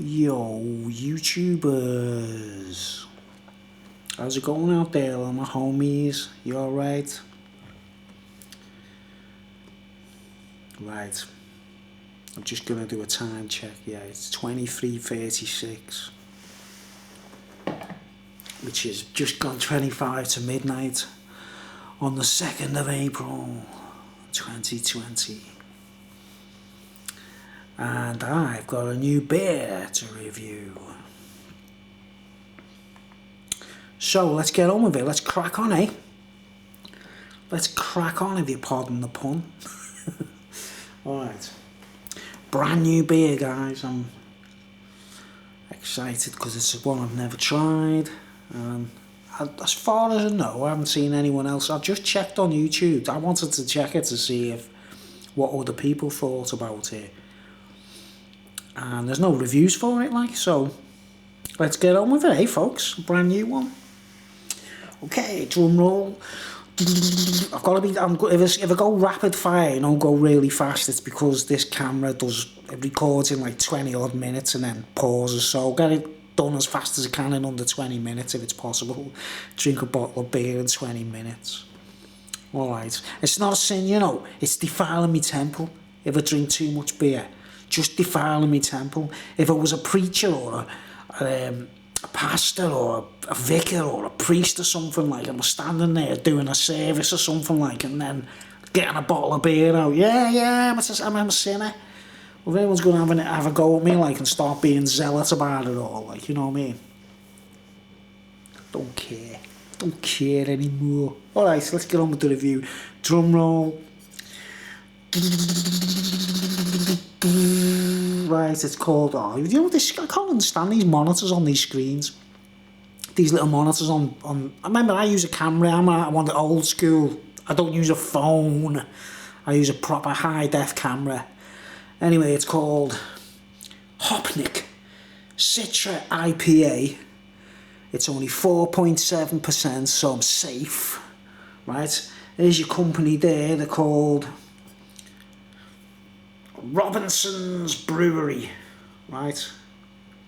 Yo, YouTubers, how's it going out there, all my homies? You alright? Right, I'm just gonna do a time check. Yeah, it's 23:36, which is just gone 25 to midnight on the 2nd of April 2020. And I've got a new beer to review. So let's get on with it. Let's crack on, eh? Let's crack on, if you pardon the pun. Alright. Brand new beer, guys. I'm excited because it's one I've never tried. As far as I know, I haven't seen anyone else. I just checked on YouTube. I wanted to check it to see what other people thought about it. And there's no reviews for it, like, so let's get on with it, eh, folks? Brand new one. Okay, drum roll. I've got to be. If I go rapid fire and don't go really fast, it's because this camera it records in like 20 odd minutes and then pauses. So I'll get it done as fast as I can in under 20 minutes if it's possible. Drink a bottle of beer in 20 minutes. Alright, it's not a sin, you know. It's defiling my temple if I drink too much beer. Just defiling my temple. If I was a preacher or a pastor or a vicar or a priest or something, like, and was standing there doing a service or something, like, and then getting a bottle of beer out, yeah, I'm a sinner. Well, if anyone's going to have a go at me, like, and start being zealous about it all, like, you know what I mean? Don't care anymore. Alright, so let's get on with the review. Drum roll. Right, it's called, you know this, I can't understand these monitors on these screens. These little monitors on I remember I use a camera, I want the old school. I don't use a phone. I use a proper high def camera. Anyway, it's called Hopnik Citra Ipa. It's only 4.7%, so I'm safe. Right, there's your company there. They're called Robinson's Brewery, right?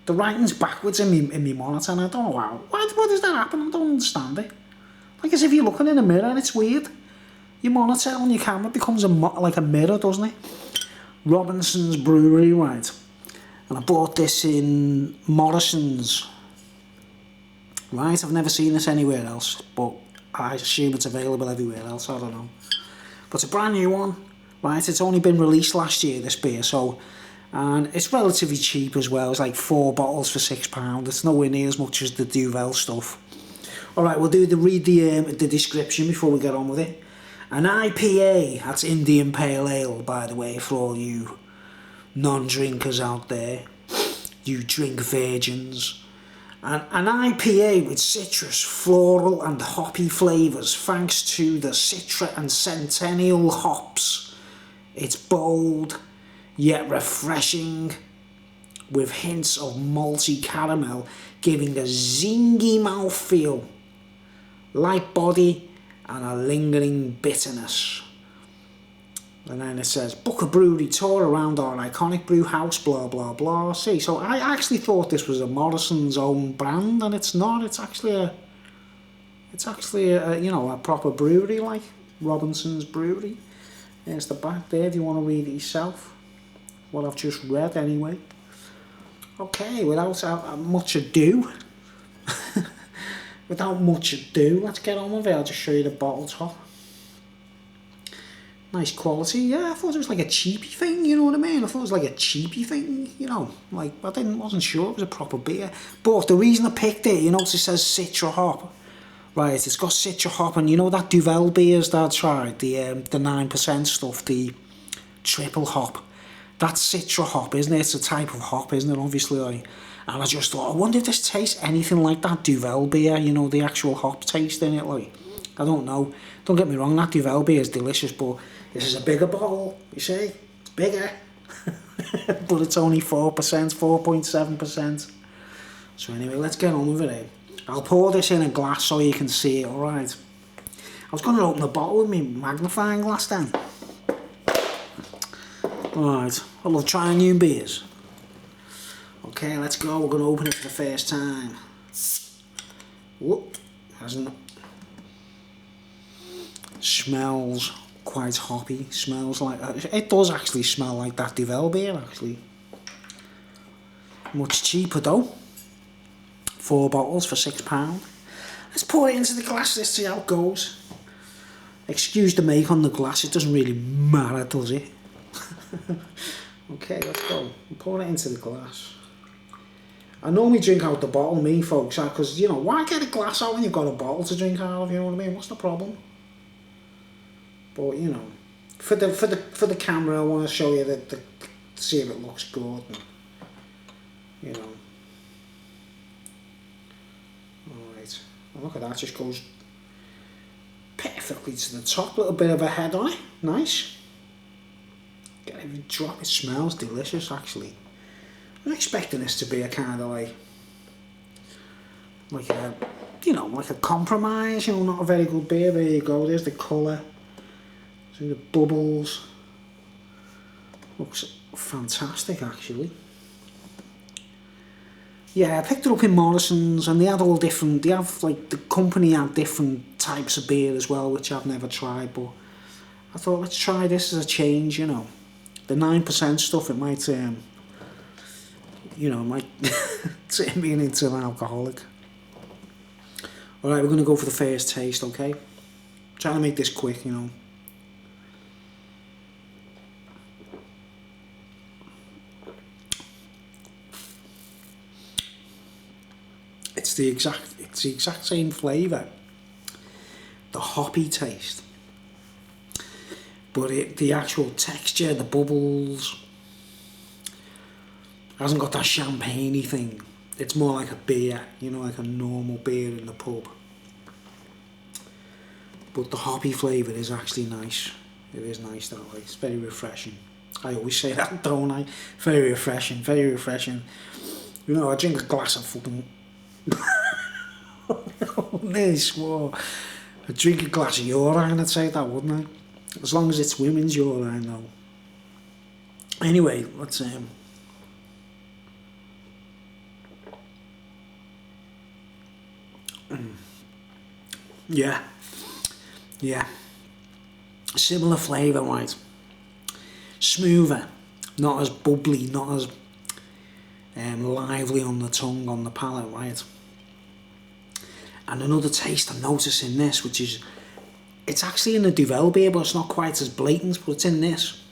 The writing's backwards in me monitor, and I don't know how. Why does that happen? I don't understand it. Like, as if you're looking in a mirror, and it's weird. Your monitor on your camera becomes like a mirror, doesn't it? Robinson's Brewery, right? And I bought this in Morrison's. Right, I've never seen this anywhere else, but I assume it's available everywhere else. I don't know. But it's a brand new one. Right, it's only been released last year, this beer, and it's relatively cheap as well. It's like 4 bottles for £6. It's nowhere near as much as the Duvel stuff. Alright, we'll read the description before we get on with it. An IPA, that's Indian Pale Ale, by the way, for all you non-drinkers out there. You drink virgins. An IPA with citrus, floral and hoppy flavours thanks to the Citra and Centennial hops. It's bold, yet refreshing, with hints of malty caramel, giving a zingy mouthfeel, light body, and a lingering bitterness. And then it says, book a brewery tour around our iconic brew house, blah, blah, blah. See, so I actually thought this was a Morrison's own brand, and it's not. It's actually a you know, a proper brewery, like Robinson's Brewery. There's the back there, if you want to read it yourself. What I've just read, anyway. Okay, without much ado, let's get on with it. I'll just show you the bottle top. Nice quality. Yeah, I thought it was like a cheapy thing, you know what I mean? I thought it was like a cheapy thing, you know. Like, I wasn't sure it was a proper beer. But the reason I picked it, you notice it says Citra hop. Right, it's got Citra hop, and you know that Duvel beers that I tried, the 9% stuff, the triple hop. That's Citra hop, isn't it? It's a type of hop, isn't it, obviously? Like, and I just thought, I wonder if this tastes anything like that Duvel beer, you know, the actual hop taste in it, like. I don't know. Don't get me wrong, that Duvel beer is delicious, but this is a bigger bottle, you see? It's bigger. But it's only 4%, 4.7%. So anyway, let's get on with it, eh? I'll pour this in a glass so you can see it, alright? I was going to open the bottle with my magnifying glass then. Alright, I love trying new beers. Okay, let's go. We're going to open it for the first time. Whoop, hasn't. Smells quite hoppy. Smells like, it does actually smell like that Duvel beer actually. Much cheaper though. 4 bottles for £6. Let's pour it into the glass. Let's see how it goes. Excuse the make on the glass. It doesn't really matter, does it? Okay, let's go. Pour it into the glass. I normally drink out the bottle, me folks, because you know, why get a glass out when you've got a bottle to drink out of? You know what I mean? What's the problem? But you know, for the camera, I want to show you that see if it looks good. And, you know. All right. Well, look at that. Just goes perfectly to the top. Little bit of a head on it. Nice. Get every drop. It smells delicious, actually. I'm expecting this to be a kind of like a, you know, like a compromise. You know, not a very good beer. There you go. There's the colour. See the bubbles. Looks fantastic, actually. Yeah, I picked it up in Morrison's, and they had all different. They have like the company had different types of beer as well, which I've never tried. But I thought, let's try this as a change. You know, the 9% stuff. It might, you know, might turn me into an alcoholic. All right, we're gonna go for the first taste. Okay, trying to make this quick. You know. It's the exact same flavour, the hoppy taste, but the actual texture, the bubbles, hasn't got that champagne-y thing. It's more like a beer, you know, like a normal beer in the pub. But the hoppy flavour is actually nice. It is nice that way. It's very refreshing. I always say that, don't I? Very refreshing, very refreshing. You know, I drink a glass of fucking... Nearly swore. I'd drink a glass of urine, I'd say that, wouldn't I? As long as it's women's urine, though. Anyway, let's yeah, similar flavour, right? Smoother, not as bubbly, not as lively on the tongue, on the palate, right? And another taste I'm noticing this, which is, it's actually in the Duvel beer, but it's not quite as blatant, but it's in this.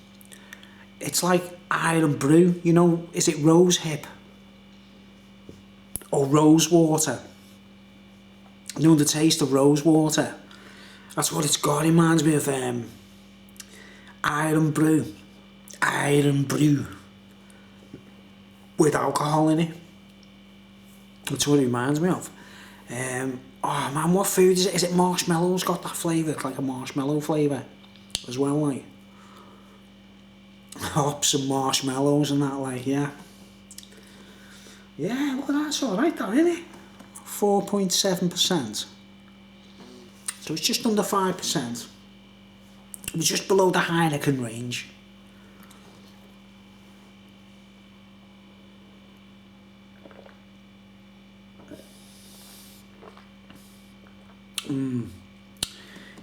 It's like Iron Brew, you know, is it rose hip? Or rose water? You know the taste of rose water? That's what it's got. It reminds me of Iron Brew. Iron Brew. With alcohol in it. That's what it reminds me of. Oh man, what food is it? Is it marshmallows got that flavour? It's like a marshmallow flavour as well, like. Hops and marshmallows and that, like, yeah. Yeah, look at that, it's alright that, isn't it? 4.7%. So it's just under 5%. It was just below the Heineken range.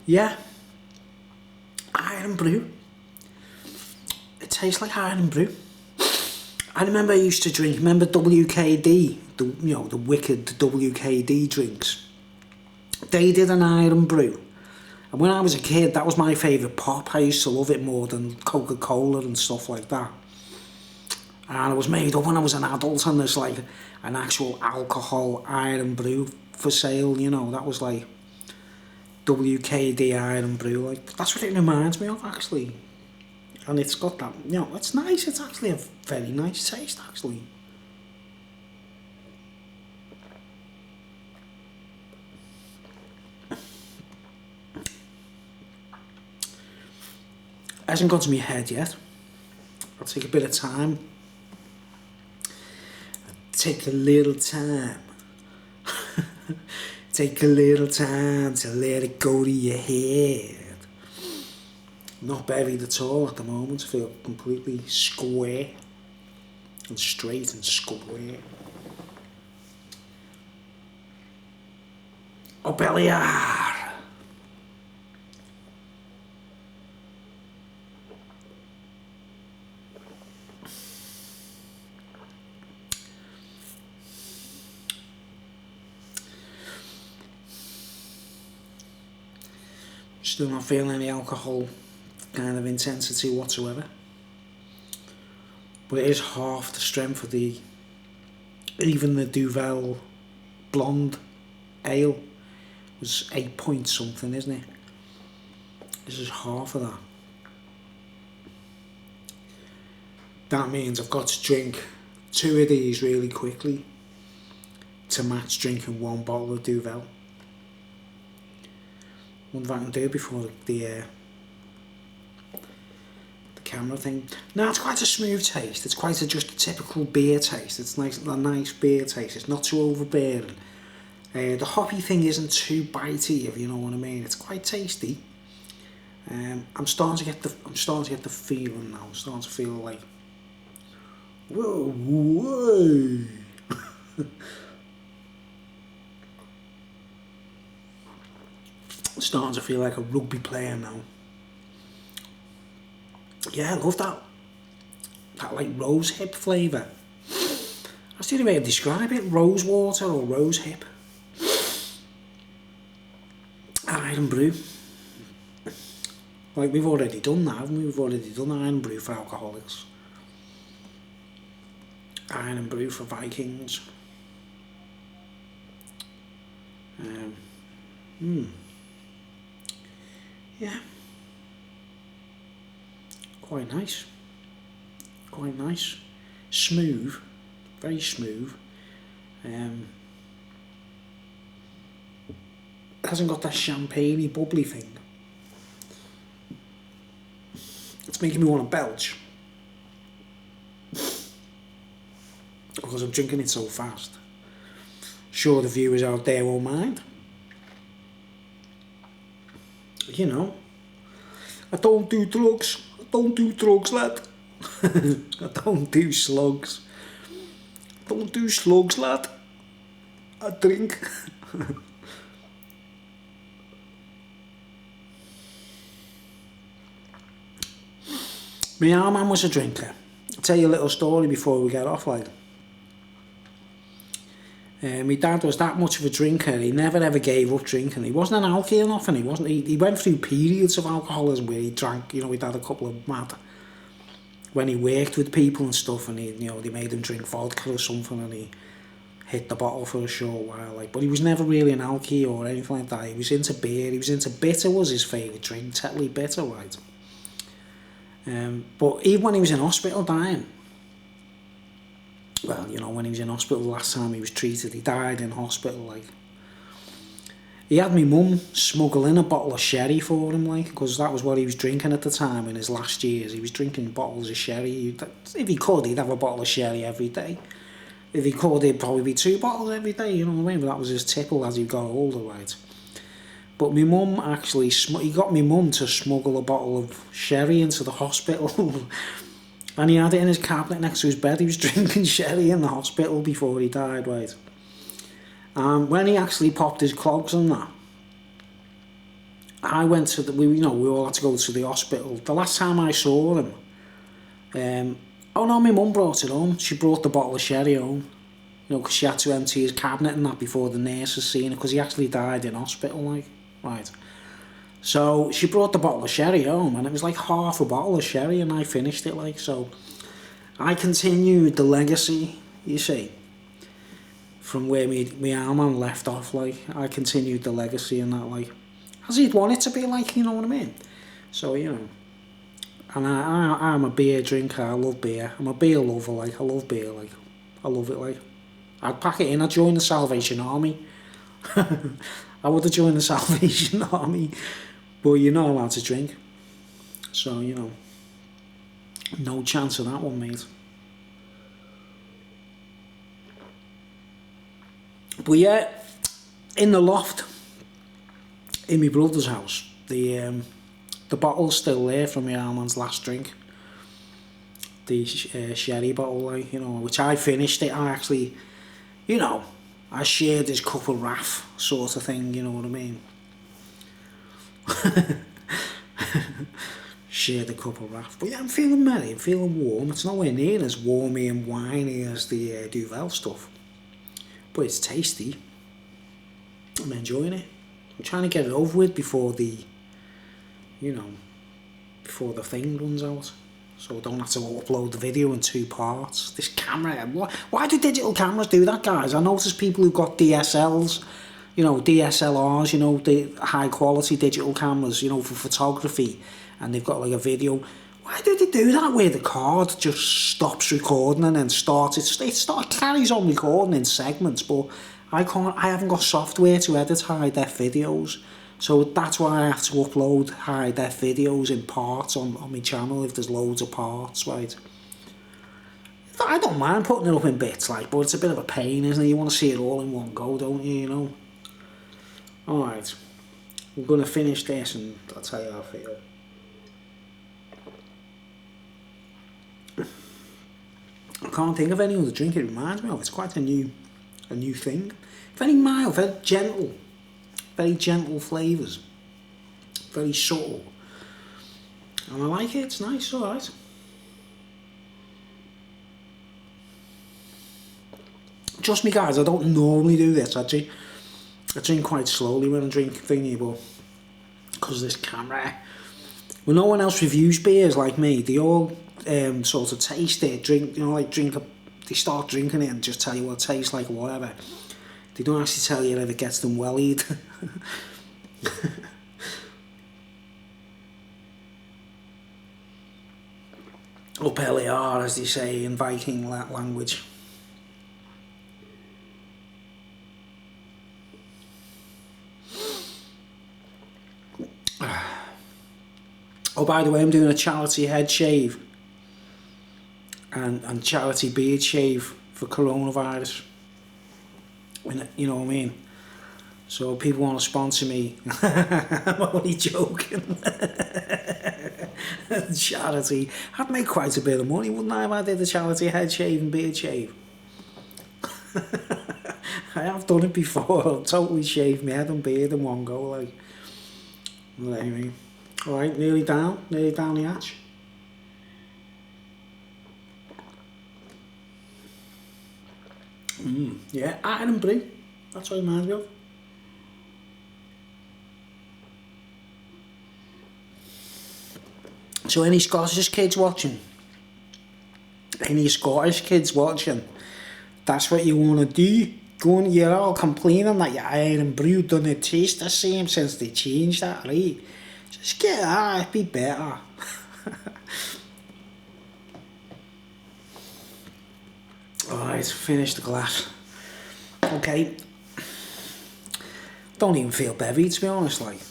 Yeah. Iron Brew. It tastes like Iron Brew. I remember I used to drink, remember WKD, the wicked WKD drinks. They did an Iron Brew. And when I was a kid, that was my favourite pop. I used to love it more than Coca-Cola and stuff like that. And it was made up when I was an adult, and there's like an actual alcohol Iron Brew for sale, you know. That was like WKD Iron Brew, like, that's what it reminds me of, actually. And it's got that, you know, it's nice. It's actually a very nice taste, actually. Hasn't got to my head yet. I'll take a bit of time. Take a little time. Take a little time to let it go to your head. Not buried at all at the moment. I feel completely square. and straight and square. Oh, Belliard! Still not feeling any alcohol kind of intensity whatsoever. But it is half the strength of even the Duvel Blonde Ale was 8 point something, isn't it? This is half of that. That means I've got to drink 2 of these really quickly to match drinking 1 bottle of Duvel. Wonder if I can do it before the camera thing. No, it's quite a smooth taste. It's quite just a typical beer taste. It's nice, a nice beer taste. It's not too overbearing. The hoppy thing isn't too bitey, if you know what I mean. It's quite tasty. I'm starting to get the feeling now. I'm starting to feel like, whoa. Starting to feel like a rugby player now. Yeah, I love that like rose hip flavour. That's the only way to describe it, rose water or rose hip. Iron brew. Like we've already done that, haven't we? We've already done iron brew for alcoholics. Iron brew for Vikings. Yeah. Quite nice. Quite nice. Smooth. Very smooth. Hasn't got that champagne-y, bubbly thing. It's making me want to belch. Because I'm drinking it so fast. Sure the viewers out there won't mind. You know, I don't do drugs. I don't do drugs, lad. I don't do slugs. I don't do slugs, lad. I drink. My old man was a drinker. I'll tell you a little story before we get off, like. My dad was that much of a drinker. He never ever gave up drinking. He wasn't an alky or nothing. He went through periods of alcoholism where he drank. You know, he'd had a couple of mad when he worked with people and stuff, and they made him drink vodka or something, and he hit the bottle for a short while. Like, but he was never really an alky or anything like that. He was into beer. He was into bitter. Was his favourite drink, Tetley bitter, right? But even when he was in hospital dying. Well, you know, when he was in hospital the last time he was treated, he died in hospital, like. He had my mum smuggle in a bottle of sherry for him, like, because that was what he was drinking at the time in his last years. He was drinking bottles of sherry. If he could, he'd have a bottle of sherry every day. If he could, it'd probably be 2 bottles every day, you know what I mean? But that was his tipple as he got older, right? But my mum actually, he got my mum to smuggle a bottle of sherry into the hospital. And he had it in his cabinet next to his bed. He was drinking sherry in the hospital before he died, right? When he actually popped his clogs and that, I went to we all had to go to the hospital. The last time I saw him, oh no, my mum brought it home. She brought the bottle of sherry home. You know, because she had to empty his cabinet and that before the nurses seen it, because he actually died in hospital, like, right? So she brought the bottle of sherry home, and it was like half a bottle of sherry, and I finished it, like. So I continued the legacy, you see, from where me old man left off, like. I continued the legacy and that, like, as he'd want it to be, like, you know what I mean? So, you know, and I'm a beer drinker. I love beer. I'm a beer lover, like. I love beer, like. I love it, like. I'd pack it in. I'd join the Salvation Army. I would have joined the Salvation Army. But you're not allowed to drink. So, you know, no chance of that one, mate. But yeah, in the loft, in my brother's house, the bottle's still there from my old man's last drink. the sherry bottle, like, you know, which I finished it. I actually, you know, I shared his cup of wrath sort of thing, you know what I mean? Shared a cup of wrath. But yeah, I'm feeling merry, I'm feeling warm. It's nowhere near as warmy and winey as the Duvel stuff. But it's tasty. I'm enjoying it. I'm trying to get it over with before the, you know, before the thing runs out. So I don't have to upload the video in 2 parts. This camera, why do digital cameras do that, guys? I notice people who've got DSLs, you know, DSLRs, you know, the high quality digital cameras, you know, for photography, and they've got like a video. Why do they do that where the card just stops recording and then starts? It carries on recording in segments, but I haven't got software to edit high-def videos. So that's why I have to upload high-def videos in parts on my channel if there's loads of parts, right? I don't mind putting it up in bits, like, but it's a bit of a pain, isn't it? You want to see it all in one go, don't you, you know? Alright, we're going to finish this and I'll tell you how I feel. I can't think of any other drink it reminds me of. It's quite a new thing. Very mild, very gentle flavours, very subtle, and I like it. It's nice, alright. Trust me, guys, I don't normally do this. I drink quite slowly when I drink thingy, but because of this camera, when no one else reviews beers like me, they all sort of taste it, drink, you know, like they start drinking it and just tell you what it tastes like or whatever. They don't actually tell you if it gets them wellied. Up LAR, as they say in Viking language. Oh, by the way, I'm doing a charity head shave and charity beard shave for coronavirus. You know what I mean? So people want to sponsor me. I'm only joking. Charity. I'd make quite a bit of money, wouldn't I, if I did a charity head shave and beard shave? I have done it before. I've totally shaved my head and beard in one go, like. Well, anyway. Alright, nearly down the hatch. Yeah, iron brew. That's what it reminds me of. So any Scottish kids watching? Any Scottish kids watching? That's what you want to do. You're all complaining that your iron brew doesn't taste the same since they changed that, right? Just get that, it'd be better. Alright, finish the glass. Okay. Don't even feel bevy, to be honest, like.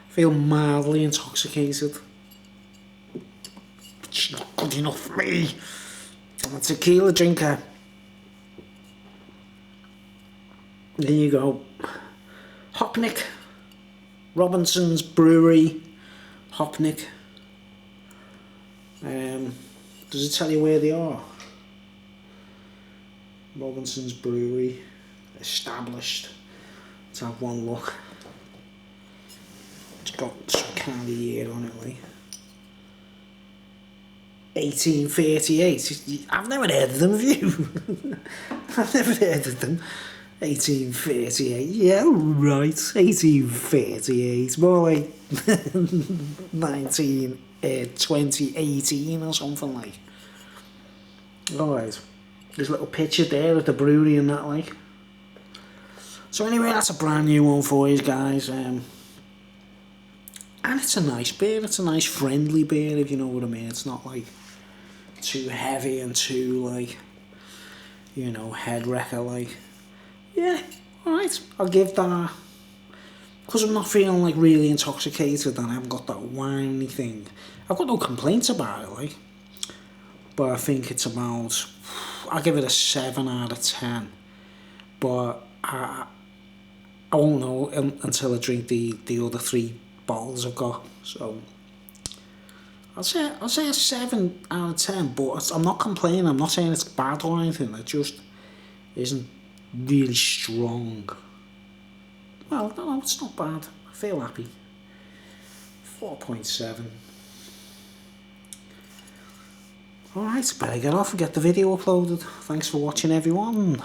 Feel mildly intoxicated. It's not good enough for me. I'm a tequila drinker. There you go. Hopnik. Robinson's Brewery. Hopnik. Does it tell you where they are? Robinson's Brewery. Established. Let's have one look. It's got some kind of year on it, like. 1838. I've never heard of them, have you? I've never heard of them. 1838. Yeah, right. 1838. More like 2018 or something like. Alright. There's a little picture there of the brewery and that, like. So anyway, that's a brand new one for you guys. And it's a nice beer. It's a nice friendly beer, if you know what I mean. It's not like too heavy and too, like, you know, head wrecker, like. Yeah, alright. I'll give that, because I'm not feeling like really intoxicated and I haven't got that winey thing. I've got no complaints about it, like. But I think it's about, I'll give it a 7 out of 10. But I won't know until I drink the other 3 bottles I've got. So I'll say a 7 out of 10, but I'm not complaining. I'm not saying it's bad or anything. It just isn't really strong. Well, no, it's not bad. I feel happy. 4.7. Alright, better get off and get the video uploaded. Thanks for watching, everyone.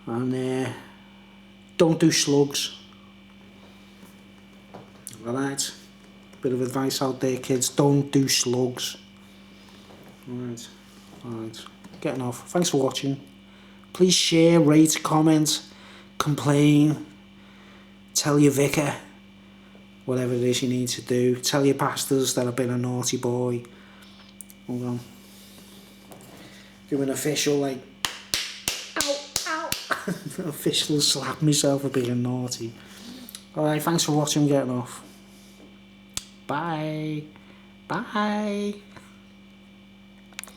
And don't do slugs. Alright, bit of advice out there, kids. Don't do slugs. Alright, getting off. Thanks for watching. Please share, rate, comment, complain, tell your vicar whatever it is you need to do. Tell your pastors that I've been a naughty boy. Hold on. Do an official, like, ow, ow. Official slap myself for being naughty. Alright, thanks for watching. Getting off. Bye. Bye.